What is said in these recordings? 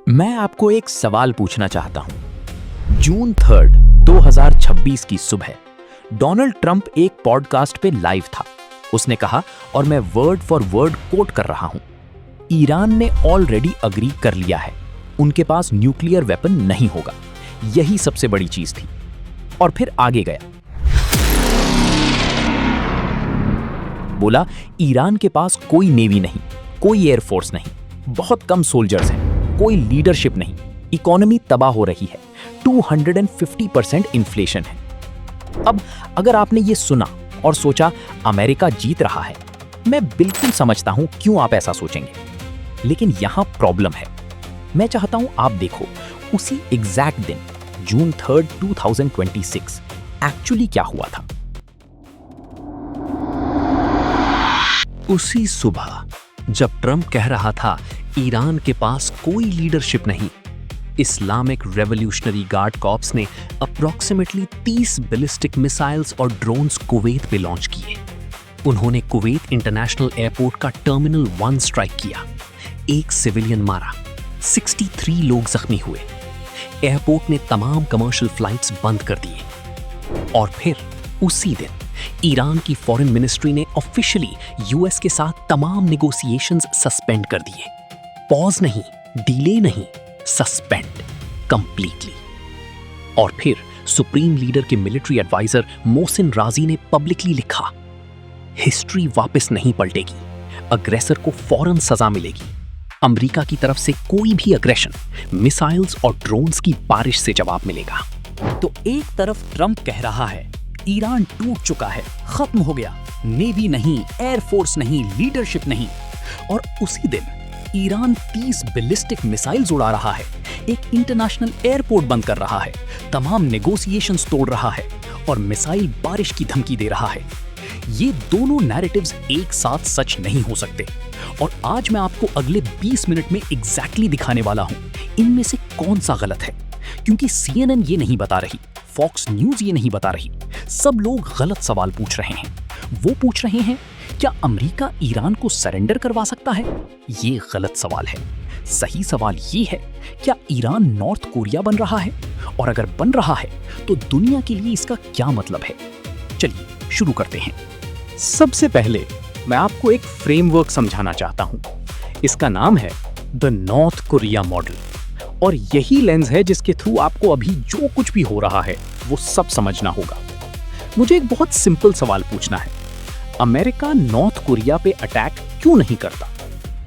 मैं आपको एक सवाल पूछना चाहता हूं। जून 3, 2026 की सुबह डोनाल्ड ट्रंप एक पॉडकास्ट पे लाइव था। उसने कहा, और मैं वर्ड फॉर वर्ड कोट कर रहा हूं, ईरान ने ऑलरेडी अग्री कर लिया है, उनके पास न्यूक्लियर वेपन नहीं होगा। यही सबसे बड़ी चीज थी। और फिर आगे गया, बोला ईरान के पास कोई नेवी नहीं, कोई एयरफोर्स नहीं, बहुत कम सोल्जर्स हैं, कोई लीडरशिप नहीं, इकोनॉमी तबाह हो रही है, 250% इन्फ्लेशन है। अब अगर आपने ये सुना और सोचा अमेरिका जीत रहा है, मैं बिल्कुल समझता हूं क्यों आप ऐसा सोचेंगे, लेकिन यहां प्रॉब्लम है। मैं चाहता हूं आप देखो उसी एग्जैक्ट दिन, जून 3, 2026 एक्चुअली क्या हुआ था। उसी सुबह जब ट्रंप कह रहा था ईरान के पास कोई लीडरशिप नहीं, इस्लामिक रेवोल्यूशनरी गार्ड कॉर्प्स ने अप्रॉक्सिमेटली 30 बैलिस्टिक मिसाइल्स और ड्रोन्स कुवैत पे लॉन्च किए। उन्होंने कुवैत इंटरनेशनल एयरपोर्ट का टर्मिनल 1 स्ट्राइक किया, एक सिविलियन मारा, 63 लोग जख्मी हुए। एयरपोर्ट ने तमाम कमर्शियल फ्लाइट्स बंद कर दिए। और फिर उसी दिन ईरान की फॉरेन मिनिस्ट्री ने ऑफिशियली यूएस के साथ तमाम नेगोशिएशंस सस्पेंड कर दिए। पॉज नहीं, डिले नहीं, सस्पेंड कंप्लीटली। और फिर सुप्रीम लीडर के मिलिट्री एडवाइजर मोहसिन राजी ने पब्लिकली लिखा, हिस्ट्री वापस नहीं पलटेगी, अग्रेसर को फौरन सजा मिलेगी। अमेरिका की तरफ से कोई भी अग्रेशन मिसाइल्स और ड्रोन्स की बारिश से जवाब मिलेगा। तो एक तरफ ट्रंप कह रहा है ईरान टूट चुका है, खत्म हो गया, नेवी नहीं, एयरफोर्स नहीं, लीडरशिप नहीं, और उसी दिन ईरान 30 बैलिस्टिक मिसाइल्स उड़ा रहा है, एक इंटरनेशनल एयरपोर्ट बंद कर रहा है, तमाम नेगोशिएशंस तोड़ रहा है और मिसाइल बारिश की धमकी दे रहा है। ये दोनों नैरेटिव्स एक साथ सच नहीं हो सकते, और आज मैं आपको अगले 20 मिनट में एग्जैक्टली दिखाने वाला हूं इनमें से कौन सा गलत है। क्योंकि CNN ये नहीं बता रही, फॉक्स न्यूज ये नहीं बता रही, सब लोग गलत सवाल पूछ रहे हैं। वो पूछ रहे हैं, क्या अमेरिका ईरान को सरेंडर करवा सकता है? ये गलत सवाल है। सही सवाल ये है, क्या ईरान नॉर्थ कोरिया बन रहा है? और अगर बन रहा है तो दुनिया के लिए इसका क्या मतलब है? चलिए शुरू करते हैं। सबसे पहले मैं आपको एक फ्रेमवर्क समझाना चाहता हूं। इसका नाम है द नॉर्थ कोरिया मॉडल, और यही लेंस है जिसके थ्रू आपको अभी जो कुछ भी हो रहा है वो सब समझना होगा। मुझे एक बहुत सिंपल सवाल पूछना है, अमेरिका नॉर्थ कोरिया पे अटैक क्यों नहीं करता?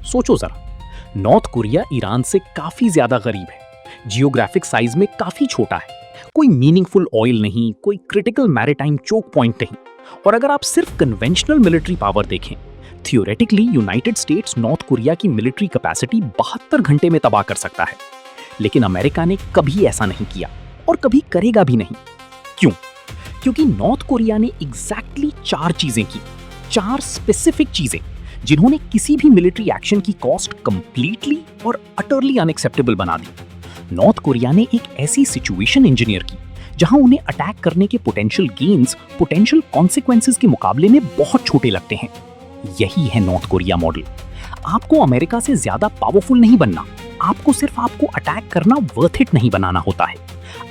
सोचो जरा, नॉर्थ कोरिया ईरान से काफी ज्यादा गरीब है, जियोग्राफिक साइज में काफी छोटा है, कोई मीनिंगफुल ऑयल नहीं, कोई क्रिटिकल मैरिटाइम चोक पॉइंट नहीं। और अगर आप सिर्फ कन्वेंशनल मिलिट्री पावर देखें, theoretically United states north Korea की मिलिट्री कैपेसिटी 72 घंटे में तबाह कर सकता है। लेकिन अमेरिका ने कभी ऐसा नहीं किया और कभी करेगा भी नहीं। क्यों? क्योंकि नॉर्थ कोरिया ने एग्जैक्टली 4 चीजें की, 4 स्पेसिफिक चीजें जिन्होंने किसी भी मिलिट्री एक्शन की कॉस्ट कंप्लीटली और अटरली अनएक्सेप्टेबल बना दी। नॉर्थ कोरिया ने एक ऐसी सिचुएशन इंजीनियर की जहां उन्हें अटैक करने के पोटेंशियल गेन्स पोटेंशियल कॉन्सिक्वेंसेस के मुकाबले में बहुत छोटे लगते हैं। यही है नॉर्थ कोरिया मॉडल। आपको अमेरिका से ज्यादा पावरफुल नहीं बनना, आपको सिर्फ आपको अटैक करना वर्थ इट नहीं बनाना होता है।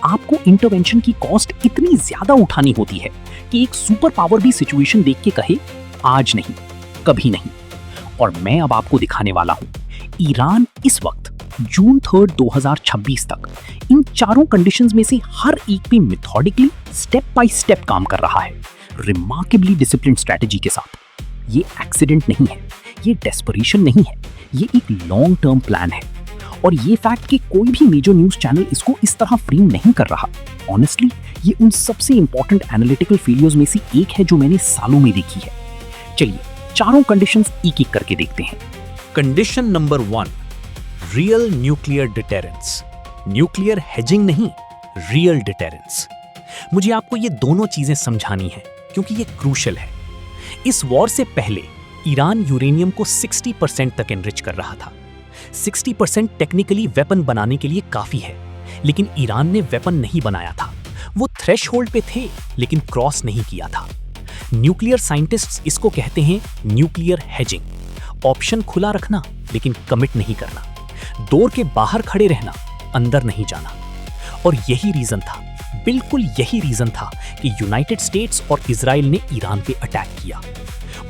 आपको इंटरवेंशन की कॉस्ट इतनी ज्यादा उठानी होती है कि एक सुपर पावर भी सिचुएशन देख के कहे आज नहीं, कभी नहीं। और मैं अब आपको दिखाने वाला हूं, ईरान इस वक्त जून 3, 2026 तक इन 4 कंडीशंस में से हर एक पे मेथोडिकली स्टेप बाय स्टेप काम कर रहा है, रिमार्केबली डिसिप्लिन्ड स्ट्रेटजी के साथ। ये एक्सीडेंट नहीं है, ये डेस्परेशन नहीं है, ये एक लॉन्ग टर्म प्लान है। और ये फैक्ट कि कोई भी मेजर न्यूज चैनल इसको इस तरह फ्रेम नहीं कर रहा, ऑनेस्टली ये उन सबसे इंपॉर्टेंट एनालिटिकल फेलियर्स में से एक है जो मैंने सालों में देखी है। चलिए 4 कंडीशंस एक एक करके देखते हैं। Condition number 1, real nuclear deterrence. Nuclear hedging नहीं, रियल डिटेरेंस। मुझे आपको ये दोनों चीजें समझानी है क्योंकि ये क्रूशियल है। इस वॉर से पहले ईरान यूरेनियम को 60% तक एनरिच कर रहा था। 60% टेक्निकली वेपन बनाने के लिए काफी है, लेकिन ईरान ने वेपन नहीं बनाया था। वो थ्रेशहोल्ड पे थे लेकिन क्रॉस नहीं किया था। न्यूक्लियर साइंटिस्ट्स इसको कहते हैं न्यूक्लियर हेजिंग। ऑप्शन खुला रखना लेकिन कमिट नहीं करना। डोर के बाहर खड़े रहना, अंदर नहीं जाना। और यही रीजन था, बिल्कुल यही रीजन था कि यूनाइटेड स्टेट्स और इजराइल ने ईरान पे अटैक किया।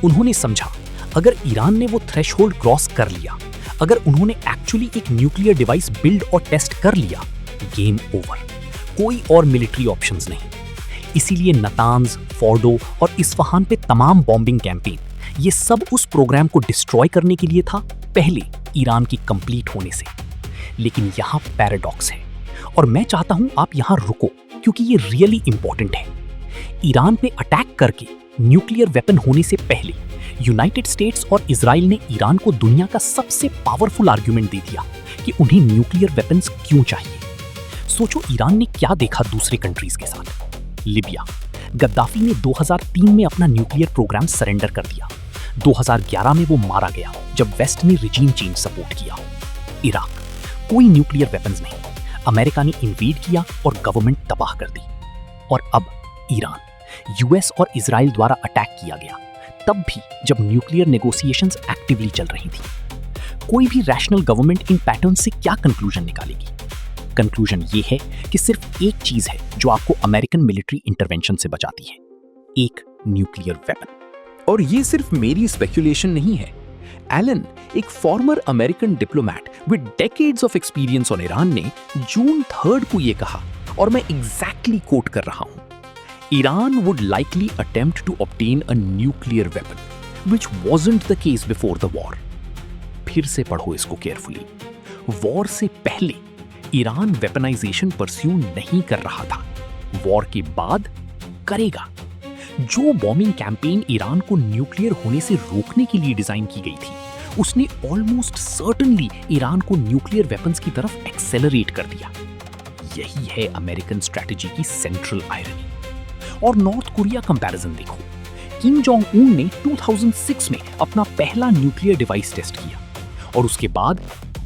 उन्होंने समझा अगर ईरान ने वो थ्रेशहोल्ड क्रॉस कर लिया, अगर उन्होंने एक्चुअली एक न्यूक्लियर डिवाइस बिल्ड और टेस्ट कर लिया, गेम ओवर, कोई और मिलिट्री ऑप्शंस नहीं। इसीलिए नतांज, फोर्डो और इस्फहान पे तमाम बॉम्बिंग कैंपेन, ये सब उस प्रोग्राम को डिस्ट्रॉय करने के लिए था, पहले ईरान की कंप्लीट होने से। लेकिन यहाँ पैराडॉक्स है और मैं चाहता हूं आप यहाँ रुको, क्योंकि ये रियली इंपॉर्टेंट है। ईरान पे अटैक करके न्यूक्लियर वेपन होने से पहले यूनाइटेड स्टेट्स और इजराइल ने ईरान को दुनिया का सबसे पावरफुल आर्गुमेंट दे दिया कि उन्हें न्यूक्लियर वेपन्स क्यों चाहिए। सोचो ईरान ने क्या देखा दूसरे कंट्रीज के साथ। लिबिया, गद्दाफी ने 2003 में अपना न्यूक्लियर प्रोग्राम सरेंडर कर दिया। 2011 में वो मारा गया जब वेस्ट ने रिजीम चेंज सपोर्ट किया। इराक, कोई न्यूक्लियर वेपन्स नहीं, अमेरिका ने इन्वेड किया और गवर्नमेंट तबाह कर दी। और अब ईरान, यूएस और इजराइल द्वारा अटैक किया गया, तब भी जब न्यूक्लियर नेगोशिएशंस एक्टिवली चल रही थी। कोई भी रैशनल गवर्नमेंट इन पैटर्न से क्या कंक्लूजन निकालेगी? कंक्लूजन ये है कि सिर्फ एक चीज है जो आपको अमेरिकन मिलिट्री इंटरवेंशन से बचाती है, एक न्यूक्लियर वेपन। और ये सिर्फ मेरी स्पेक्यूलेशन नहीं है। एलन, एक farmer American diplomat with decades of experience on Iran, ने जून 3 को ये कहा, और मैं एग्जैक्टली कोट कर रहा हूं, Iran would likely attempt to obtain a nuclear weapon, which wasn't the case before the war. फिर से पढ़ो इसको केयरफुली। वॉर से पहले ईरान वेपनाइजेशन परस्यू नहीं कर रहा था, वॉर के बाद करेगा। जो बॉम्बिंग कैंपेन ईरान को न्यूक्लियर होने से रोकने के लिए डिजाइन की गई थी, उसने ऑलमोस्ट सर्टेनली ईरान को न्यूक्लियर वेपन्स की तरफ एक्सेलरेट कर दिया। यही है अमेरिकन स्ट्रैटेजी की सेंट्रल आयरनी। और नॉर्थ कोरिया कंपैरिजन देखो। किम जोंग उन ने 2006 में अपना पहला न्यूक्लियर डिवाइस टेस्ट किया, और उसके बाद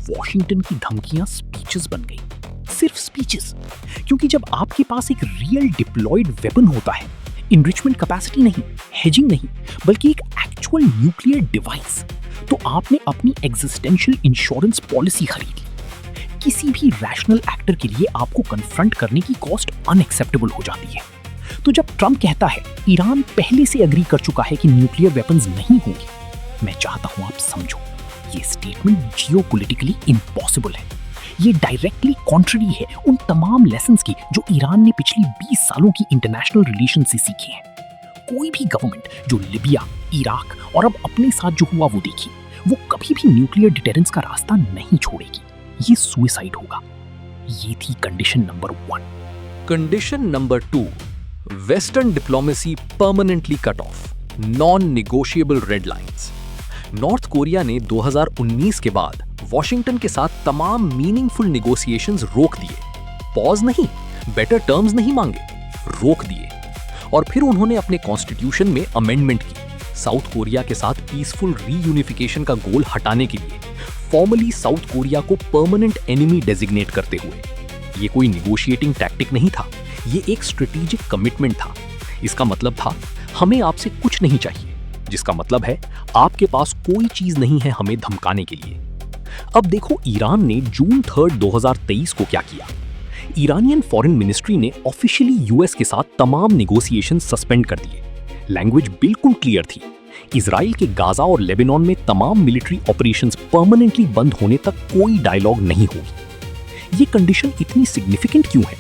वॉशिंगटन की धमकियां स्पीचेस बन गई। सिर्फ स्पीचेस, क्योंकि जब आपके पास एक रियल डिप्लॉयड वेपन होता है, इनरिचमेंट कैपेसिटी नहीं, हेजिंग नहीं, बल्कि एक एक्चुअल न्यूक्लियर डिवाइस, तो आपने अपनी एग्जिस्टेंशियल इंश्योरेंस पॉलिसी खरीद ली। किसी भी रैशनल एक्टर के लिए आपको कन्फ्रंट करने की कॉस्ट अनएक्सेप्टेबल हो जाती है। तो जब ट्रंप कहता है ईरान पहले से एग्री कर चुका है कि न्यूक्लियर वेपन्स नहीं होंगे, मैं चाहता हूं आप समझो, ये स्टेटमेंट जियोपॉलिटिकली इम्पॉसिबल है। ये डायरेक्टली कॉन्ट्ररी है उन तमाम लेसन्स की जो ईरान ने पिछली 20 सालों की इंटरनेशनल रिलेशन से सीखे हैं। कोई भी गवर्नमेंट जो लिबिया, इराक और अब अपने साथ जो हुआ वो देखी, वो कभी भी न्यूक्लियर डिटेरेंस का रास्ता नहीं छोड़ेगी। ये सुसाइड होगा। ये थी condition number 1। Condition number 2, western diplomacy permanently cut off, non negotiable red lines. North Korea ने 2019 के बाद वॉशिंगटन के साथ तमाम मीनिंगफुल नेगोशिएशंस रोक दिए। पॉज नहीं, बेटर टर्म्स नहीं मांगे, रोक दिए। और फिर उन्होंने अपने कॉन्स्टिट्यूशन में अमेंडमेंट की, साउथ कोरिया के साथ पीसफुल रीयूनिफिकेशन का गोल हटाने के लिए, फॉर्मली साउथ कोरिया को परमानेंट एनिमी डेजिग्नेट करते हुए। ये कोई निगोशिएटिंग टैक्टिक नहीं था, ये एक स्ट्रेटेजिक कमिटमेंट था। इसका मतलब था हमें आपसे कुछ नहीं चाहिए, जिसका मतलब है आपके पास कोई चीज नहीं है हमें धमकाने के लिए। अब देखो ईरान ने जून 3, 2023 को क्या किया। ईरानियन फॉरेन मिनिस्ट्री ने ऑफिशियली यूएस के साथ तमाम नेगोशिएशन सस्पेंड कर दिए। लैंग्वेज बिल्कुल क्लियर थी, इजराइल के गाजा और लेबनान में तमाम मिलिट्री ऑपरेशंस परमानेंटली बंद होने तक कोई डायलॉग नहीं होगी। ये कंडीशन इतनी सिग्निफिकेंट क्यों है?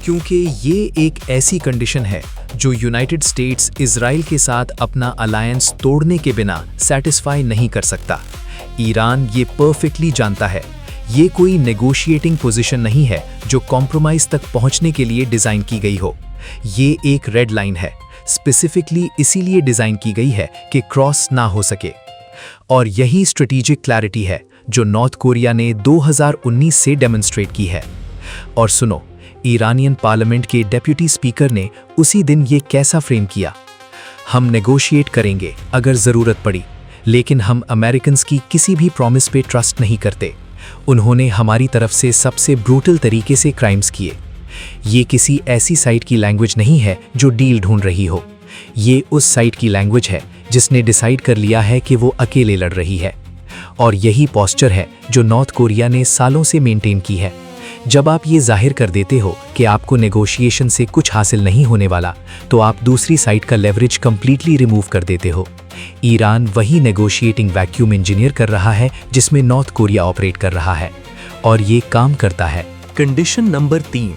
क्योंकि ये एक ऐसी कंडीशन है जो यूनाइटेड स्टेट्स इजराइल के साथ अपना अलायंस तोड़ने के बिना सेटिस्फाई नहीं कर सकता। ईरान ये परफेक्टली जानता है, ये कोई नेगोशिएटिंग पोजीशन नहीं है जो कॉम्प्रोमाइज तक पहुंचने के लिए डिजाइन की गई हो। ये एक रेड लाइन है, स्पेसिफिकली इसीलिए डिजाइन की गई है कि क्रॉस ना हो सके। और यही स्ट्रेटेजिक क्लैरिटी है जो नॉर्थ कोरिया ने 2019 से डेमोन्स्ट्रेट की है। और सुनो, ईरानियन पार्लियामेंट के डेप्यूटी स्पीकर ने उसी दिन ये कैसा फ्रेम किया, हम नेगोशिएट करेंगे अगर ज़रूरत पड़ी, लेकिन हम अमेरिकन्स की किसी भी प्रॉमिस पे ट्रस्ट नहीं करते। उन्होंने हमारी तरफ से सबसे ब्रूटल तरीके से क्राइम्स किए। ये किसी ऐसी साइट की लैंग्वेज नहीं है जो डील ढूंढ रही हो, ये उस साइट की लैंग्वेज है जिसने डिसाइड कर लिया है कि वो अकेले लड़ रही है। और यही पॉस्चर है जो नॉर्थ कोरिया ने सालों से मेंटेन की है। जब आप ये जाहिर कर देते हो कि आपको नेगोशिएशन से कुछ हासिल नहीं होने वाला, तो आप दूसरी साइड का लेवरेज कंप्लीटली रिमूव कर देते हो। ईरान वही नेगोशिएटिंग वैक्यूम इंजीनियर कर रहा है जिसमें नॉर्थ कोरिया ऑपरेट कर रहा है, और ये काम करता है। Condition number 3,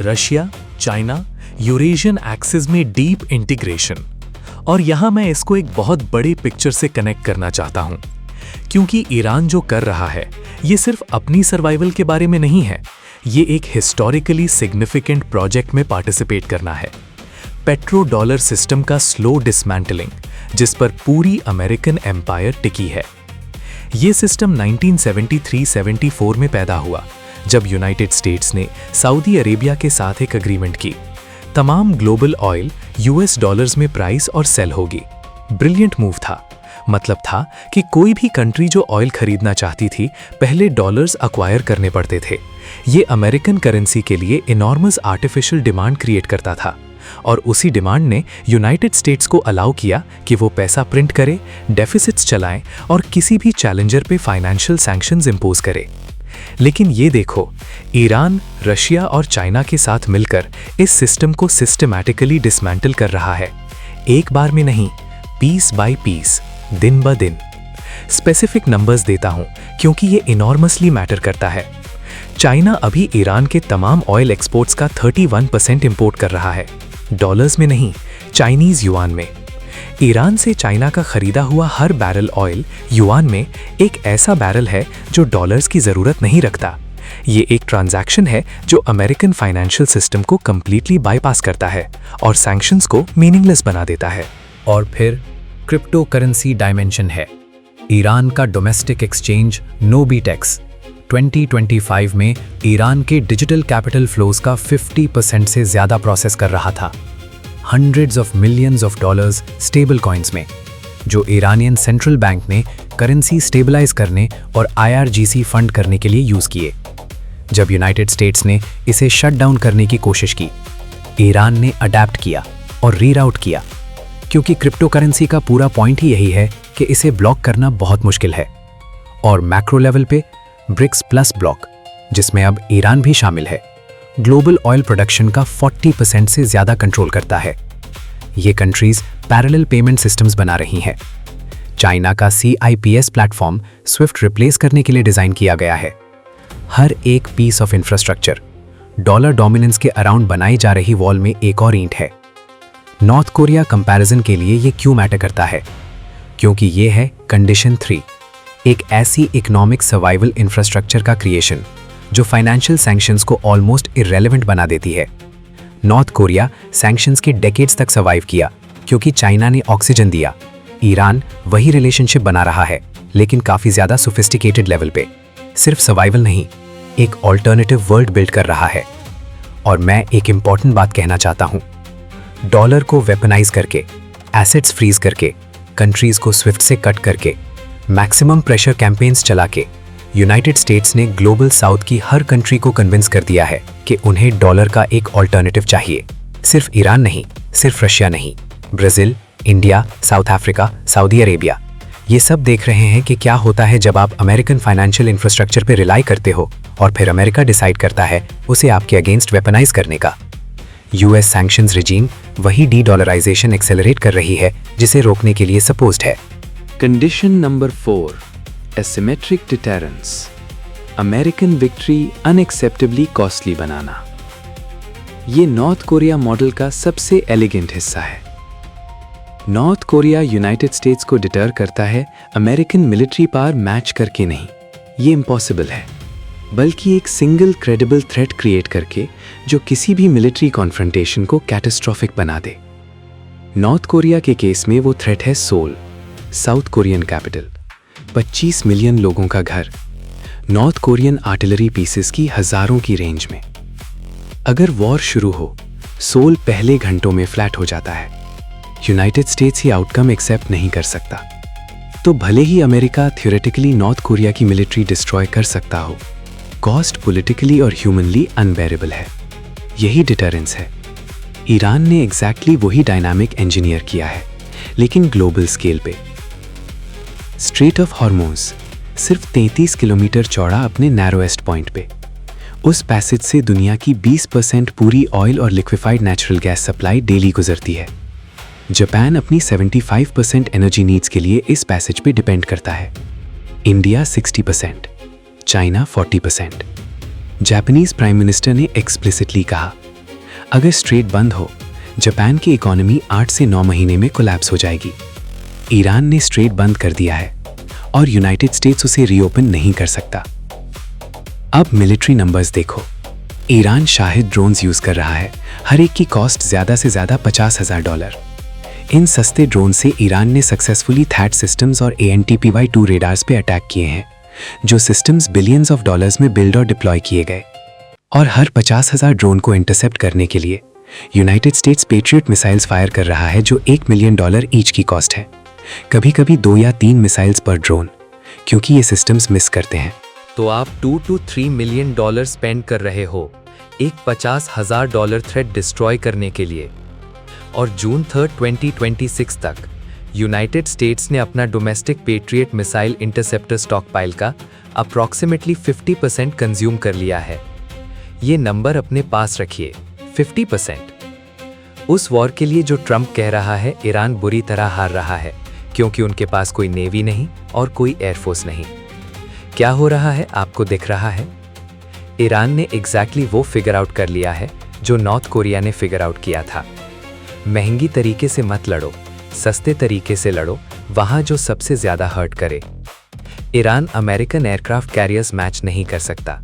Russia, China, Eurasian axis में डीप इंटीग्रेशन। और यहां मैं इसको एक बहुत बड़े पिक्चर से कनेक्ट करना चाहता हूं, क्योंकि ईरान जो कर रहा है ये सिर्फ अपनी सर्वाइवल के बारे में नहीं है, ये एक हिस्टोरिकली सिग्निफिकेंट प्रोजेक्ट में पार्टिसिपेट करना है। पेट्रो डॉलर सिस्टम का स्लो डिसमेंटलिंग, जिस पर पूरी अमेरिकन एम्पायर टिकी है। ये सिस्टम 1973-74 में पैदा हुआ, जब यूनाइटेड स्टेट्स ने सऊदी अरेबिया के साथ एक अग्रीमेंट की। तमाम ग्लोबल ऑयल यूएस डॉलर्स में प्राइस और सेल होगी। ब्रिलियंट मूव था। मतलब था कि कोई भी कंट्री जो ऑयल खरीदना चाहती थी, पहले डॉलर्स अक्वायर करने पड़ते थे। ये अमेरिकन करेंसी के लिए इनॉर्मस आर्टिफिशियल डिमांड क्रिएट करता था, और उसी डिमांड ने यूनाइटेड स्टेट्स को अलाउ किया कि वो पैसा प्रिंट करे, डेफिसिट्स चलाएं और किसी भी चैलेंजर पे फाइनेंशियल सैंक्शंस इंपोज करे। लेकिन ये देखो, ईरान, रशिया और चाइना के साथ मिलकर इस सिस्टम को सिस्टमैटिकली डिसमेंटल कर रहा है। एक बार में नहीं, पीस बाय पीस, दिन ब दिन। स्पेसिफिक नंबर्स देता हूं क्योंकि ये इनॉर्मसली मैटर करता है। चाइना अभी ईरान के तमाम ऑयल एक्सपोर्ट्स का 31% इंपोर्ट कर रहा है, डॉलर्स में नहीं, चाइनीज युआन में। ईरान से चाइना का खरीदा हुआ हर बैरल ऑयल युआन में एक ऐसा बैरल है जो डॉलर्स की जरूरत नहीं रखता। ये एक ट्रांजैक्शन है जो अमेरिकन फाइनेंशियल सिस्टम को कंप्लीटली बाईपास करता है और सैंक्शंस को मीनिंगलेस बना देता है। और फिर क्रिप्टो करेंसी डायमेंशन है। ईरान का डोमेस्टिक एक्सचेंज नोबीटेक्स 2025 में ईरान के डिजिटल कैपिटल फ्लोज का 50% से ज्यादा प्रोसेस कर रहा था, hundreds of millions of dollars stable coins में, जो ईरानियन सेंट्रल बैंक ने करेंसी स्टेबलाइज करने और IRGC फंड करने के लिए यूज किए। जब यूनाइटेड स्टेट्स ने इसे शट डाउन करने की कोशिश की, ईरान ने अडैप्ट किया और रीराउट किया, क्योंकि क्रिप्टो करेंसी का पूरा पॉइंट ही यही है कि इसे ब्लॉक करना बहुत मुश्किल है। और मैक्रो लेवल पे ब्रिक्स प्लस ब्लॉक, जिसमें अब ईरान भी शामिल है, ग्लोबल ऑयल प्रोडक्शन का 40% से ज्यादा कंट्रोल करता है। ये कंट्रीज पैरेलल पेमेंट सिस्टम्स बना रही हैं। चाइना का CIPS प्लेटफॉर्म स्विफ्ट रिप्लेस करने के लिए डिजाइन किया गया है। हर एक piece of infrastructure dollar dominance के अराउंड बनाई जा रही वॉल में एक और ईंट है। नॉर्थ कोरिया कंपैरिजन के लिए ये क्यों मैटर करता है? क्योंकि ये है कंडीशन 3, एक ऐसी इकोनॉमिक सर्वाइवल इंफ्रास्ट्रक्चर का क्रिएशन जो फाइनेंशियल सैंक्शंस को ऑलमोस्ट इररेलेवेंट बना देती है। नॉर्थ कोरिया सैंक्शंस के डेकेड्स तक सर्वाइव किया क्योंकि चाइना ने ऑक्सीजन दिया। ईरान वही रिलेशनशिप बना रहा है, लेकिन काफी ज्यादा सोफिस्टिकेटेड लेवल पे। सिर्फ सर्वाइवल नहीं, एक ऑल्टरनेटिव वर्ल्ड बिल्ड कर रहा है। और मैं एक इंपॉर्टेंट बात कहना चाहता हूं, डॉलर को वेपनाइज करके, एसेट्स फ्रीज करके, कंट्रीज को स्विफ्ट से कट करके, मैक्सिमम प्रेशर कैंपेन्स चला के यूनाइटेड स्टेट्स ने ग्लोबल साउथ की हर कंट्री को कन्विंस कर दिया है कि उन्हें डॉलर का एक ऑल्टरनेटिव चाहिए। सिर्फ ईरान नहीं, सिर्फ रशिया नहीं, Brazil, India, south Africa, Saudi Arabia, ये सब देख रहे हैं कि क्या होता है जब आप अमेरिकन फाइनेंशियल इंफ्रास्ट्रक्चर पर रिलाई करते हो और फिर अमेरिका डिसाइड करता है उसे आपके अगेंस्ट वेपनाइज करने का। यूएस सैंक्शंस रिजीम वही डी-डॉलराइजेशन एक्सेलरेट कर रही है जिसे रोकने के लिए सपोज्ड है। Condition number 4, asymmetric deterrence, American victory unacceptably costly बनाना। ये नॉर्थ कोरिया मॉडल का सबसे एलिगेंट हिस्सा है। नॉर्थ कोरिया यूनाइटेड स्टेट्स को डिटर करता है अमेरिकन मिलिट्री पावर मैच करके नहीं, ये इम्पॉसिबल है, बल्कि एक सिंगल क्रेडिबल थ्रेट क्रिएट करके जो किसी भी मिलिट्री कॉन्फ्रंटेशन को कैटास्ट्रोफिक बना दे। नॉर्थ कोरिया के केस में वो थ्रेट है Seoul, South Korean capital, 25 million लोगों का घर, नॉर्थ कोरियन आर्टिलरी पीसेस की हजारों की रेंज में। अगर वॉर शुरू हो, सोल पहले घंटों में फ्लैट हो जाता है। यूनाइटेड स्टेट्स ये आउटकम एक्सेप्ट नहीं कर सकता। तो भले ही अमेरिका थियोरेटिकली नॉर्थ कोरिया की मिलिट्री डिस्ट्रॉय कर सकता हो, कॉस्ट पॉलिटिकली और ह्यूमनली अनबेरेबल है। यही डिटरेंस है। ईरान ने एग्जैक्टली वही डायनामिक इंजीनियर किया है, लेकिन ग्लोबल स्केल पे। स्ट्रेट ऑफ हॉर्मोज, सिर्फ 33 किलोमीटर चौड़ा अपने नैरोएस्ट पॉइंट पे। उस पैसेज से दुनिया की 20% पूरी ऑयल और liquefied natural gas supply daily गुजरती है। जापान अपनी 75% एनर्जी नीड्स के लिए इस पैसेज पे डिपेंड करता है। India 60%, China 40%। Japanese prime minister ने एक्सप्लिसिटली कहा, अगर स्ट्रेट बंद हो जापान की इकोनॉमी 8 से 9 महीने में कोलैप्स हो जाएगी। ईरान ने स्ट्रेट बंद कर दिया है और यूनाइटेड स्टेट्स उसे रीओपन नहीं कर सकता। अब मिलिट्री नंबर्स देखो। ईरान शाहिद ड्रोन्स यूज कर रहा है, हर एक की कॉस्ट ज्यादा से ज्यादा $50,000। इन सस्ते ड्रोन से ईरान ने सक्सेसफुली थैट सिस्टम्स और ANTPY-2 रेडार्स पे अटैक किए हैं, जो सिस्टम्स बिलियंस ऑफ डॉलर्स में बिल्ड और डिप्लॉय किए गए। और हर 50,000 ड्रोन को इंटरसेप्ट करने के लिए United states patriot missiles fire कर रहा है, जो $1 मिलियन ईच की कॉस्ट है। कभी कभी 2 या 3 मिसाइल्स पर ड्रोन, क्योंकि ये सिस्टम्स मिस करते हैं। तो आप $2 to $3 मिलियन स्पेंड कर रहे हो एक $50,000 थ्रेट डिस्ट्रॉय करने के लिए। और जून 3, 2026 तक यूनाइटेड स्टेट्स ने अपना domestic patriot missile interceptor stockpile का अप्रॉक्सीमेटली 50% कंज्यूम कर लिया है। ये नंबर अपने पास रखिए, 50%। उस वॉर के लिए जो ट्रंप कह रहा है ईरान बुरी तरह हार रहा है, क्योंकि उनके पास कोई नेवी नहीं और कोई एयरफोर्स नहीं। क्या हो रहा है आपको दिख रहा है? ईरान ने एग्जैक्टली वो फिगर आउट कर लिया है जो नॉर्थ कोरिया ने फिगर आउट किया था। महंगी तरीके से मत लड़ो, सस्ते तरीके से लड़ो, वहां जो सबसे ज्यादा हर्ट करे। Iran American aircraft carriers match नहीं कर सकता,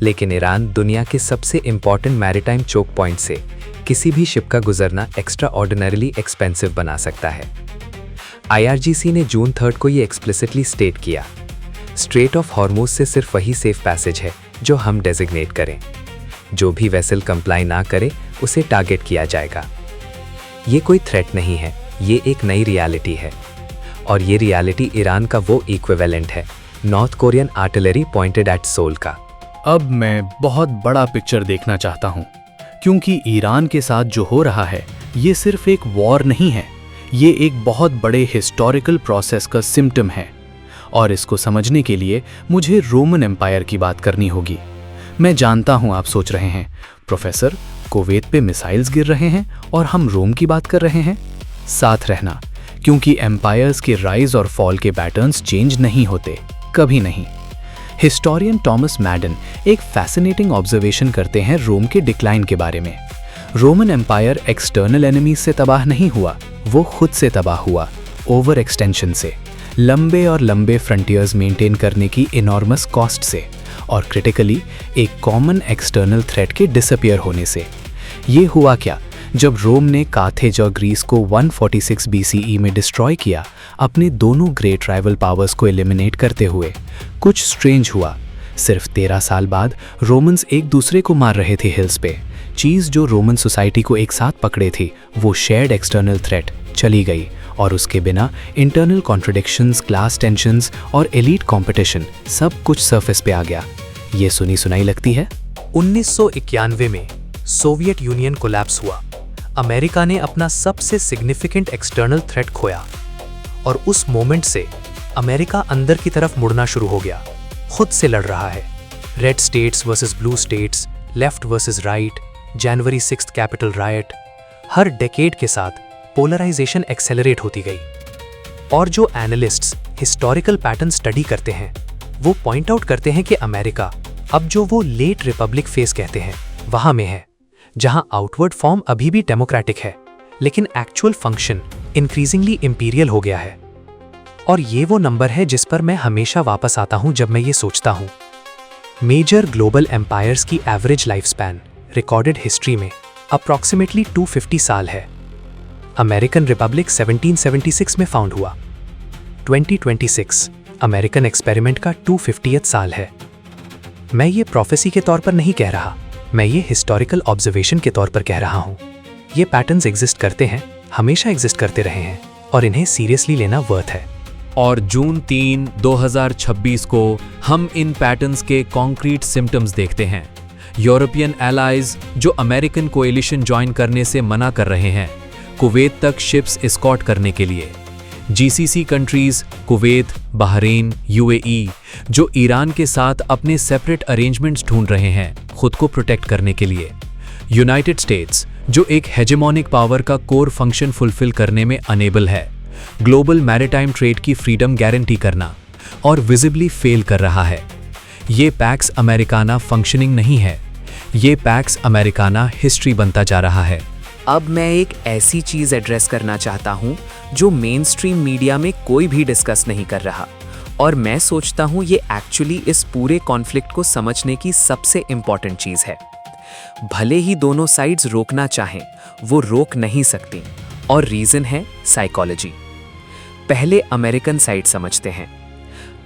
लेकिन ईरान दुनिया के सबसे इंपॉर्टेंट मैरीटाइम चोक पॉइंट से किसी भी शिप का गुजरना एक्स्ट्रा ऑर्डिनरीली एक्सपेंसिव बना सकता है। IRGC ने जून 3 को ये एक्सप्लिसिटली स्टेट किया, स्ट्रेट ऑफ हॉर्मुज से सिर्फ वही सेफ पैसेज है जो हम डेजिग्नेट करें। जो भी वेसल कंप्लाई ना करे उसे टारगेट किया जाएगा। ये कोई थ्रेट नहीं है, ये एक नई रियलिटी है। और ये रियलिटी ईरान का वो इक्विवेलेंट है North Korean artillery pointed at Seoul का। अब मैं बहुत बड़ा पिक्चर देखना चाहता हूँ, क्योंकि ईरान के साथ जो हो रहा है ये सिर्फ एक वॉर नहीं है, ये एक बहुत बड़े हिस्टोरिकल प्रोसेस का सिम्टम है। और इसको समझने के लिए मुझे रोमन एम्पायर की बात करनी होगी। मैं जानता हूं आप सोच रहे हैं, प्रोफेसर कुवैत पे मिसाइल्स गिर रहे हैं और हम रोम की बात कर रहे हैं। साथ रहना, क्योंकि एम्पायर्स के राइज और फॉल के पैटर्न्स चेंज नहीं होते, कभी नहीं। हिस्टोरियन टॉमस मैडन एक फैसिनेटिंग ऑब्जर्वेशन करते हैं रोम के डिक्लाइन के बारे में। रोमन एम्पायर एक्सटर्नल एनिमीज से तबाह नहीं हुआ, वो खुद से तबाह हुआ, ओवर एक्सटेंशन से, लंबे और लंबे फ्रंटियर्स मेंटेन करने की इनॉर्मस कॉस्ट से, और क्रिटिकली एक कॉमन एक्सटर्नल थ्रेट के डिसअपियर होने से। ये हुआ क्या? जब रोम ने कार्थेज और ग्रीस को 146 BCE में डिस्ट्रॉय किया, अपने दोनों ग्रेट राइवल पावर्स को एलिमिनेट करते हुए, कुछ स्ट्रेंज हुआ। सिर्फ 13 साल बाद रोमन्स एक दूसरे को मार रहे थे हिल्स पे। चीज़ जो रोमन सोसाइटी को एक साथ पकड़े थी, वो शेयर्ड एक्सटर्नल थ्रेट चली गई, और उसके बिना इंटरनल कॉन्ट्रडिक्शंस, क्लास टेंशंस और एलीट कंपटीशन सब कुछ सरफेस पे आ गया। ये सुनी सुनाई लगती है। 1991 में सोवियत यूनियन कोलैप्स हुआ। अमेरिका ने अपना सबसे सिग्निफिकेंट एक्सटर्नल थ्रेट खोया, और उस मोमेंट से अमेरिका अंदर की तरफ मुड़ना शुरू हो गया, खुद से लड़ रहा है। Red states versus blue states, left versus right, January 6 Capitol riot. हर डेकेड के साथ पोलराइजेशन एक्सेलरेट होती गई। और जो एनालिस्ट्स हिस्टोरिकल पैटर्न स्टडी करते हैं, वो पॉइंट आउट करते हैं कि अमेरिका अब जो वो लेट रिपब्लिक फेस कहते हैं वहां में है, जहां आउटवर्ड फॉर्म अभी भी डेमोक्रेटिक है, लेकिन एक्चुअल फंक्शन इंक्रीजिंगली इंपीरियल हो गया है। और ये वो नंबर है जिस पर मैं हमेशा वापस आता हूं जब मैं ये सोचता हूं। मेजर ग्लोबल एम्पायर्स की average life span recorded history में अप्रॉक्सीमेटली 250 साल है। अमेरिकन रिपब्लिक 1776 में फाउंड हुआ। 2026 अमेरिकन एक्सपेरिमेंट का 250th साल है। मैं ये प्रोफेसी के तौर पर नहीं कह रहा, मैं ये हिस्टोरिकल ऑब्जर्वेशन के तौर पर कह रहा हूँ। ये पैटर्न्स एग्जिस्ट करते हैं, हमेशा एग्जिस्ट करते रहे हैं, और इन्हें सीरियसली लेना वर्थ है। और जून 3, 2026 को हम इन पैटर्न्स के कॉन्क्रीट सिम्टम्स देखते हैं। यूरोपियन एलाइज जो अमेरिकन कोएलिशन ज्वाइन करने से मना कर रहे हैं, कुवैत तक शिप्स एस्कॉर्ट करने के लिए। GCC countries Kuwait, Bahrain, UAE जो ईरान के साथ अपने सेपरेट अरेंजमेंट्स ढूंढ रहे हैं खुद को प्रोटेक्ट करने के लिए, यूनाइटेड स्टेट्स जो एक हेजेमोनिक पावर का कोर फंक्शन फुलफिल करने में अनेबल है, ग्लोबल मैरिटाइम ट्रेड की फ्रीडम गारंटी करना और विजिबली फेल कर रहा है। ये पैक्स अमेरिकाना फंक्शनिंग नहीं है, ये पैक्स अमेरिकाना हिस्ट्री बनता जा रहा है। अब मैं एक ऐसी चीज़ एड्रेस करना चाहता हूँ जो मेन स्ट्रीम मीडिया में कोई भी डिस्कस नहीं कर रहा, और मैं सोचता हूँ ये एक्चुअली इस पूरे कॉन्फ्लिक्ट को समझने की सबसे इम्पॉर्टेंट चीज़ है। भले ही दोनों साइड्स रोकना चाहें, वो रोक नहीं सकती, और रीज़न है साइकोलॉजी। पहले अमेरिकन साइड समझते हैं।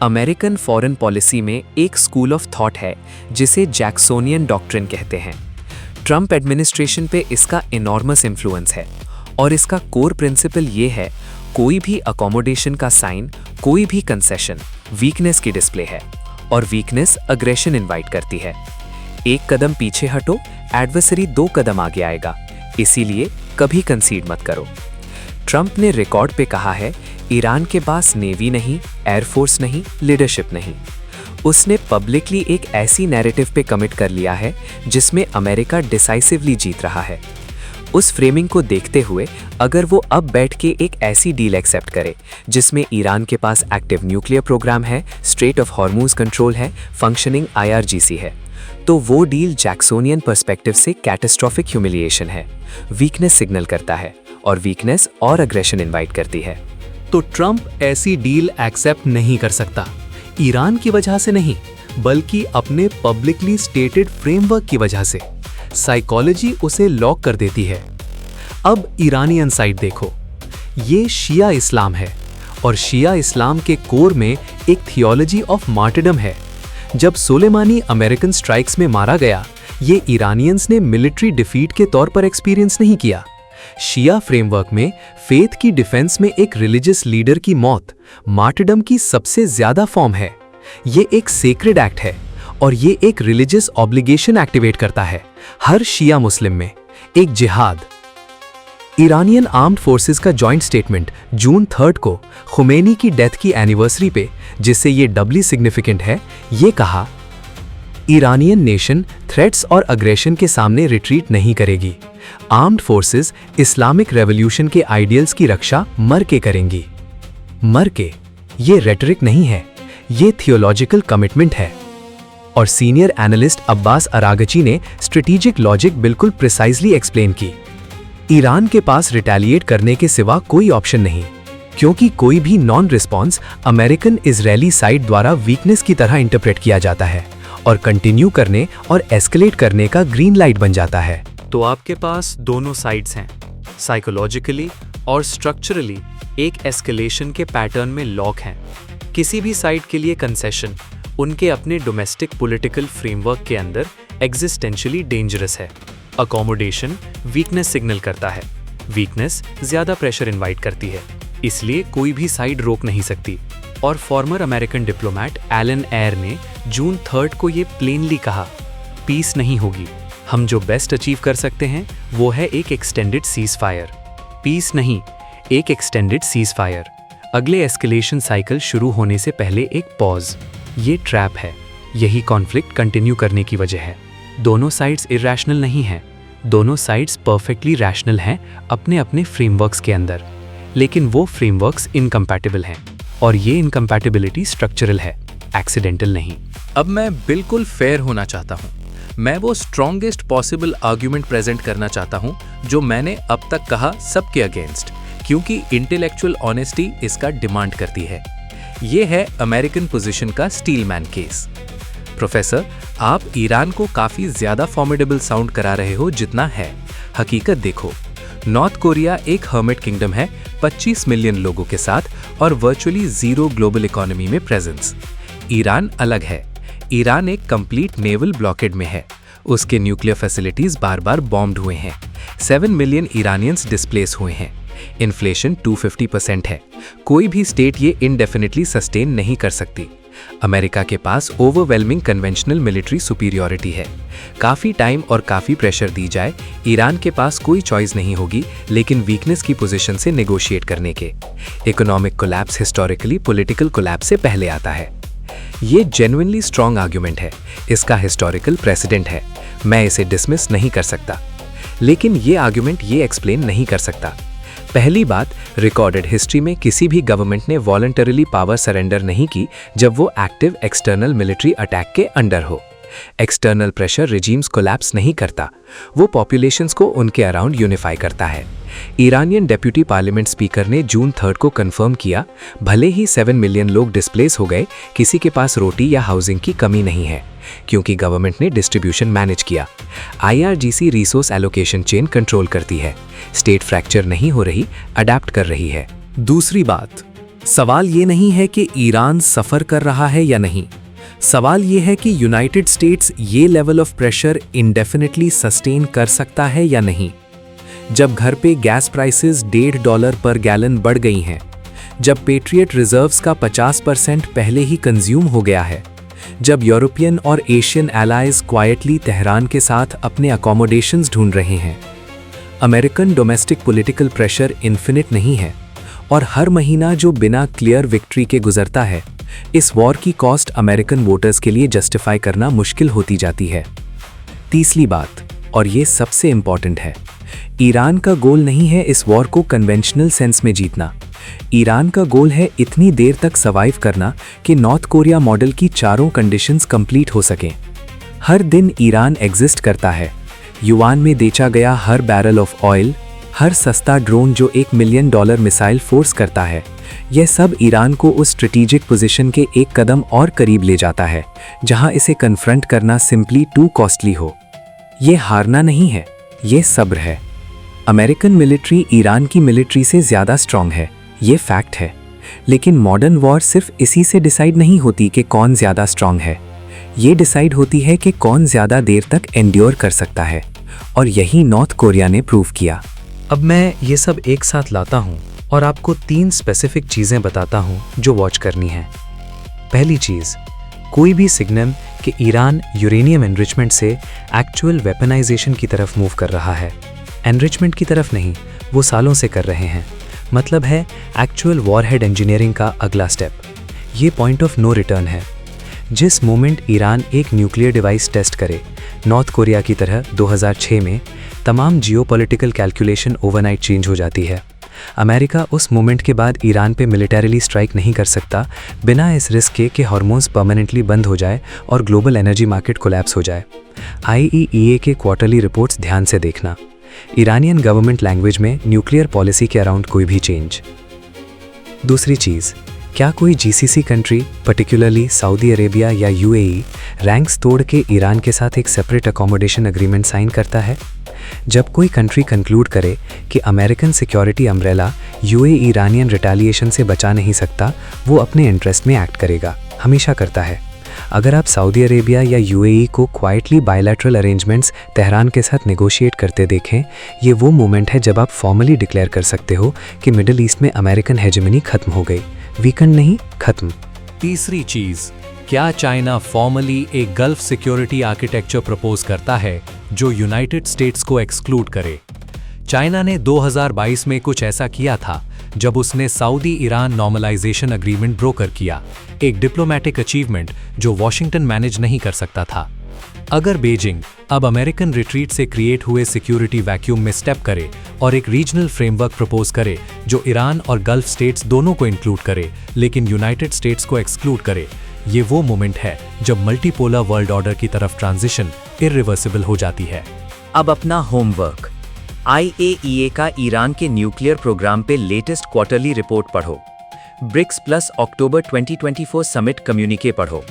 अमेरिकन फॉरेन पॉलिसी में एक स्कूल ऑफ थॉट है जिसे जैक्सोनियन डॉक्ट्रिन कहते हैं। ट्रंप एडमिनिस्ट्रेशन पे इसका इनॉर्मस इन्फ्लुएंस है, और इसका कोर प्रिंसिपल ये है, कोई भी अकोमोडेशन का साइन, कोई भी कंसेशन वीकनेस की डिस्प्ले है, और वीकनेस अग्रेशन इनवाइट करती है। एक कदम पीछे हटो, एडवर्सरी 2 कदम आगे आएगा, इसीलिए कभी कंसीड मत करो। ट्रंप ने रिकॉर्ड पे कहा है, ईरान के पास नेवी नहीं, एयरफोर्स नहीं, लीडरशिप नहीं। उसने पब्लिकली एक ऐसी नैरेटिव पे कमिट कर लिया है जिसमें अमेरिका डिसाइसिवली जीत रहा है। उस फ्रेमिंग को देखते हुए अगर वो अब बैठ के एक ऐसी डील एक्सेप्ट करे जिसमें ईरान के पास एक्टिव न्यूक्लियर प्रोग्राम है, स्ट्रेट ऑफ हॉर्मूज कंट्रोल है, फंक्शनिंग IRGC है, तो वो डील जैक्सोनियन पर्सपेक्टिव से कैटास्ट्रोफिक ह्यूमिलिएशन है, वीकनेस सिग्नल करता है, और वीकनेस और अग्रेशन इनवाइट करती है। तो ट्रंप ऐसी डील एक्सेप्ट नहीं कर सकता, ईरान की वजह से नहीं, बल्कि अपने पब्लिकली स्टेटेड फ्रेमवर्क की वजह से। साइकोलॉजी उसे लॉक कर देती है। अब ईरानियन साइड देखो, ये शिया इस्लाम है, और शिया इस्लाम के कोर में एक थियोलॉजी ऑफ मार्टिडम है। जब सुलेमानी अमेरिकन स्ट्राइक्स में मारा गया, ये ईरानियंस ने मिलिट्री डिफीट के तौर पर एक्सपीरियंस नहीं किया। शिया फ्रेमवर्क में फेथ की डिफेंस में एक रिलीजियस लीडर की मौत मार्टिडम की सबसे ज्यादा फॉर्म है। ये एक सेक्रेड एक्ट है, और ये एक रिलीजियस ऑब्लिगेशन एक्टिवेट करता है हर शिया मुस्लिम में, एक जिहाद। ईरानियन आर्म्ड फोर्सेस का जॉइंट स्टेटमेंट जून 3 को खुमैनी की डेथ की एनिवर्सरी पे, जिससे ये डबली सिग्निफिकेंट है, ये कहा, ईरानियन नेशन थ्रेट्स और अग्रेशन के सामने रिट्रीट नहीं करेगी। आर्म्ड फोर्सेस इस्लामिक रेवोल्यूशन के आइडियल्स की रक्षा मर के करेंगी। मर के, ये रेटरिक नहीं है, ये थियोलॉजिकल कमिटमेंट है। और सीनियर एनालिस्ट अब्बास अरागची ने स्ट्रेटेजिक लॉजिक बिल्कुल प्रिसाइजली एक्सप्लेन की। ईरान के पास रिटेलिएट करने के सिवा कोई ऑप्शन नहीं, क्योंकि कोई भी non response American Israeli side द्वारा वीकनेस की तरह इंटरप्रेट किया जाता है, और कंटिन्यू करने और एस्केलेट करने का ग्रीन लाइट बन जाता है। तो आपके पास दोनों साइड्स हैं, साइकोलॉजिकली और स्ट्रक्चरली एक एस्केलेशन के पैटर्न में लॉक हैं। किसी भी साइड के लिए कंसेशन उनके अपने डोमेस्टिक पॉलिटिकल फ्रेमवर्क के अंदर एग्जिस्टेंशियली डेंजरस है। अकोमोडेशन वीकनेस सिग्नल करता है, वीकनेस ज्यादा प्रेशर इनवाइट करती है, इसलिए कोई भी साइड रोक नहीं सकती। और former American diplomat Alan Eyre ने जून 3 को ये प्लेनली कहा, पीस नहीं होगी, हम जो बेस्ट अचीव कर सकते हैं वो है एक एक्सटेंडेड सीज फायर। पीस नहीं, एक एक्सटेंडेड सीज फायर। अगले एस्केलेशन साइकिल शुरू होने से पहले एक पॉज। ये ट्रैप है, यही कॉन्फ्लिक्ट कंटिन्यू करने की वजह है। दोनों साइड्स इरैशनल नहीं हैं, दोनों साइड्स परफेक्टली रैशनल हैं अपने अपने फ्रेमवर्क्स के अंदर, लेकिन वो फ्रेमवर्क्स इनकम्पैटिबल हैं, और ये इनकम्पैटिबिलिटी स्ट्रक्चरल है, एक्सीडेंटल नहीं। अब मैं बिल्कुल फेयर होना चाहता हूँ। मैं वो स्ट्रॉन्गेस्ट पॉसिबल आर्ग्यूमेंट प्रेजेंट करना चाहता हूँ जो मैंने अब तक कहा सबके अगेंस्ट, क्योंकि इंटेलेक्चुअल ऑनेस्टी इसका डिमांड करती है। ये है अमेरिकन पोजीशन का स्टीलमैन केस। प्रोफेसर, आप ईरान को काफ़ी ज़्यादा फॉर्मिडेबल साउंड करा रहे हो जितना है। हकीकत देखो, नॉर्थ कोरिया एक हर्मिट किंगडम है 25 मिलियन लोगों के साथ और वर्चुअली जीरो ग्लोबल इकोनॉमी में प्रेजेंस। ईरान अलग है। ईरान एक कंप्लीट नेवल ब्लॉकेड में है। उसके न्यूक्लियर फैसिलिटीज बार बार बॉम्ब्ड हुए हैं। 7 मिलियन ईरानियंस डिस्प्लेस हुए हैं। इन्फ्लेशन 250% है। कोई भी स्टेट ये इनडेफिनेटली सस्टेन नहीं कर सकती। अमेरिका के पास ओवरवेलमिंग कन्वेंशनल मिलिट्री सुपीरियॉरिटी है। काफ़ी टाइम और काफ़ी प्रेशर दी जाए, ईरान के पास कोई चॉइस नहीं होगी लेकिन वीकनेस की पोजीशन से नेगोशिएट करने के। Economic collapse historically political collapse से पहले आता है। ये जेन्युइनली स्ट्रॉन्ग आर्ग्यूमेंट है, इसका हिस्टोरिकल प्रेसिडेंट है, मैं इसे डिसमिस नहीं कर सकता। लेकिन ये आर्ग्यूमेंट ये एक्सप्लेन नहीं कर सकता। पहली बात, रिकॉर्डेड हिस्ट्री में किसी भी गवर्नमेंट ने वॉलंटरीली पावर सरेंडर नहीं की जब वो एक्टिव एक्सटर्नल मिलिट्री अटैक के अंडर हो। एक्सटर्नल प्रेशर रिजीम्स कोलैप्स नहीं करता, वो पॉपुलेशंस को उनके अराउंड यूनिफाई करता है। ईरानियन डेप्यूटी पार्लियामेंट स्पीकर ने जून 3 को कंफर्म किया, भले ही 7 मिलियन लोग डिस्प्लेस हो गए, किसी के पास रोटी या हाउसिंग की कमी नहीं है, क्योंकि गवर्नमेंट ने डिस्ट्रीब्यूशन मैनेज किया। IRGC resource allocation chain control करती है, स्टेट फ्रैक्चर नहीं हो रही, अडेप्ट कर रही है। दूसरी बात, सवाल ये नहीं है कि ईरान सफ़र कर रहा है या नहीं, सवाल ये है कि यूनाइटेड स्टेट्स ये level of pressure indefinitely sustain कर सकता है या नहीं। जब घर पे गैस प्राइसेस $1.5 पर गैलन बढ़ गई हैं, जब पेट्रियट रिजर्व्स का 50% पहले ही कंज्यूम हो गया है, जब यूरोपियन और एशियन एलाइज क्वाइटली तेहरान के साथ अपने अकोमोडेशंस ढूंढ रहे हैं। American domestic political pressure infinite नहीं है और हर महीना जो बिना क्लियर विक्ट्री के गुजरता है, इस वॉर की कॉस्ट अमेरिकन वोटर्स के लिए जस्टिफाई करना मुश्किल होती जाती है। तीसरी बात, और ये सबसे इंपॉर्टेंट है, ईरान का गोल नहीं है इस वॉर को कन्वेंशनल सेंस में जीतना। ईरान का गोल है इतनी देर तक सर्वाइव करना कि नॉर्थ कोरिया मॉडल की चारों कंडीशंस कंप्लीट हो सकें। हर दिन ईरान एग्जिस्ट करता है, युआन में बेचा गया हर बैरल ऑफ ऑयल, हर सस्ता ड्रोन जो $1 मिलियन मिसाइल फोर्स करता है, यह सब ईरान को उस स्ट्रेटेजिक पोजीशन के एक कदम और करीब ले जाता है जहां इसे कन्फ्रंट करना सिंपली टू कॉस्टली हो। ये हारना नहीं है, ये सब्र है। अमेरिकन मिलिट्री ईरान की मिलिट्री से ज़्यादा स्ट्रॉन्ग है, ये फैक्ट है। लेकिन मॉडर्न वॉर सिर्फ इसी से डिसाइड नहीं होती कि कौन ज़्यादा स्ट्रॉन्ग है, ये डिसाइड होती है कि कौन ज़्यादा देर तक एंड्योर कर सकता है, और यही नॉर्थ कोरिया ने प्रूव किया। अब मैं ये सब एक साथ लाता हूँ और आपको 3 स्पेसिफिक चीज़ें बताता हूँ जो वॉच करनी है। पहली चीज़, कोई भी सिग्नल कि ईरान यूरेनियम एनरिचमेंट से एक्चुअल वेपनाइजेशन की तरफ मूव कर रहा है, एनरिचमेंट की तरफ नहीं, वो सालों से कर रहे हैं, मतलब है एक्चुअल वॉरहेड इंजीनियरिंग का अगला स्टेप। ये पॉइंट ऑफ नो रिटर्न है। जिस मोमेंट ईरान एक न्यूक्लियर डिवाइस टेस्ट करे, नॉर्थ कोरिया की तरह 2006 में, तमाम जियोपॉलिटिकल कैलकुलेशन ओवरनाइट चेंज हो जाती है। अमेरिका उस मोमेंट के बाद ईरान पे मिलिटरीली स्ट्राइक नहीं कर सकता बिना इस रिस्क के कि हार्मोन्स परमानेंटली बंद हो जाए और ग्लोबल एनर्जी मार्केट कोलैप्स हो जाए। IEEA के क्वार्टरली रिपोर्ट्स ध्यान से देखना। ईरानियन गवर्नमेंट लैंग्वेज में न्यूक्लियर पॉलिसी के अराउंड कोई भी चेंज। दूसरी चीज़, क्या कोई GCC country, particularly Saudi Arabia या UAE, रैंक्स तोड़ के ईरान के साथ एक सेपरेट अकोमोडेशन एग्रीमेंट साइन करता है? जब कोई कंट्री कंक्लूड करे कि American security umbrella UAE Iranian retaliation से बचा नहीं सकता, वो अपने इंटरेस्ट में एक्ट करेगा, हमेशा करता है। अगर आप सऊदी अरेबिया या UAE को क्वाइटली बायलैटरल अरेंजमेंट्स तेहरान के साथ नेगोशिएट करते देखें, ये वो मोमेंट है जब आप फॉर्मली डिक्लेयर कर सकते हो कि मिडिल ईस्ट में अमेरिकन हेजेमनी खत्म हो गई, वीकेंड नहीं, खत्म। तीसरी चीज, क्या चाइना फॉर्मली एक गल्फ सिक्योरिटी आर्किटेक्चर प्रपोज करता है जो यूनाइटेड स्टेट्स को एक्सक्लूड करे? चाइना ने 2022 में कुछ ऐसा किया था जब उसने Saudi Iran normalization agreement broker किया, एक डिप्लोमेटिक अचीवमेंट जो वॉशिंगटन मैनेज नहीं कर सकता था। अगर बीजिंग अब अमेरिकन रिट्रीट से क्रिएट हुए सिक्योरिटी वैक्यूम में स्टेप करे और एक रीजनल फ्रेमवर्क प्रपोज करे जो ईरान और गल्फ स्टेट्स दोनों को इंक्लूड करे लेकिन यूनाइटेड स्टेट्स को एक्सक्लूड करे, ये वो मोमेंट है जब मल्टीपोलर वर्ल्ड ऑर्डर की तरफ ट्रांजिशन इरिवर्सिबल हो जाती है। अब अपना होमवर्क, IAEA का ईरान के न्यूक्लियर प्रोग्राम पे लेटेस्ट क्वार्टरली रिपोर्ट पढ़ो, ब्रिक्स प्लस अक्टूबर 2024 समिट कम्युनिके पढ़ो,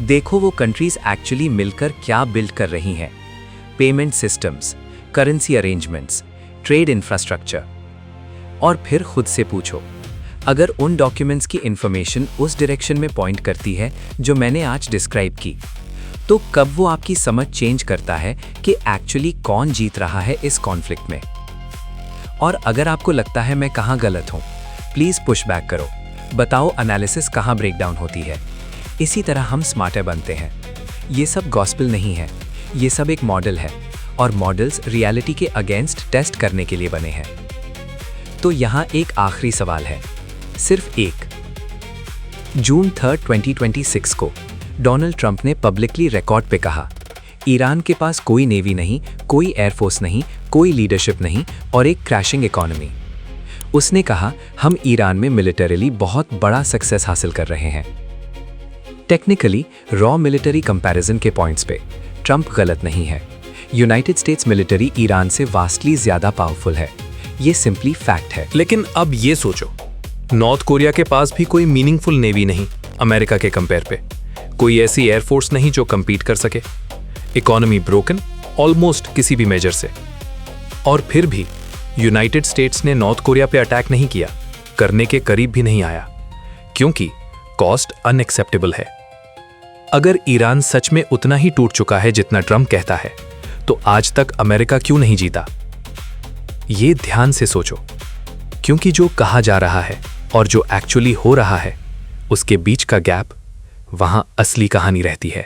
देखो वो कंट्रीज एक्चुअली मिलकर क्या बिल्ड कर रही हैं, payment systems, currency arrangements, trade infrastructure, और फिर खुद से पूछो, अगर उन डॉक्यूमेंट्स की इंफॉर्मेशन उस डायरेक्शन में पॉइंट करती है जो मैंने आज डिस्क्राइब की, तो कब वो आपकी समझ चेंज करता है कि एक्चुअली कौन जीत रहा है इस कॉन्फ्लिक्ट में। और अगर आपको लगता है मैं कहाँ गलत हूँ, प्लीज़ पुश बैक करो, बताओ एनालिसिस कहाँ ब्रेकडाउन होती है। इसी तरह हम स्मार्टर बनते हैं। ये सब गॉस्पेल नहीं है, ये सब एक मॉडल है और मॉडल्स रियलिटी के अगेंस्ट टेस्ट करने के लिए बने हैं। तो यहाँ एक आखिरी सवाल है, सिर्फ एक। जून 3, 2026 को डोनाल्ड ट्रंप ने पब्लिकली रिकॉर्ड पे कहा, ईरान के पास कोई नेवी नहीं, कोई एयरफोर्स नहीं, कोई लीडरशिप नहीं और एक क्रैशिंग इकोनॉमी। उसने कहा, हम ईरान में मिलिटरीली बहुत बड़ा सक्सेस हासिल कर रहे हैं। टेक्निकली रॉ मिलिटरी कंपैरिजन के पॉइंट्स पे ट्रंप गलत नहीं है। यूनाइटेड स्टेट्स मिलिटरी ईरान से वास्टली ज्यादा पावरफुल है, ये सिंपली फैक्ट है। लेकिन अब ये सोचो, नॉर्थ कोरिया के पास भी कोई मीनिंगफुल नेवी नहीं अमेरिका के कंपेयर पे, कोई ऐसी एयरफोर्स नहीं जो compete कर सके, इकोनॉमी ब्रोकन ऑलमोस्ट किसी भी मेजर से। और फिर भी यूनाइटेड स्टेट्स ने नॉर्थ कोरिया पे अटैक नहीं किया, करने के करीब भी नहीं आया, क्योंकि कॉस्ट अनएक्सेप्टेबल है। अगर ईरान सच में उतना ही टूट चुका है जितना ट्रंप कहता है, तो आज तक अमेरिका क्यों नहीं जीता? ये ध्यान से सोचो, क्योंकि जो कहा जा रहा है और जो एक्चुअली हो रहा है, उसके बीच का गैप, वहां असली कहानी रहती है।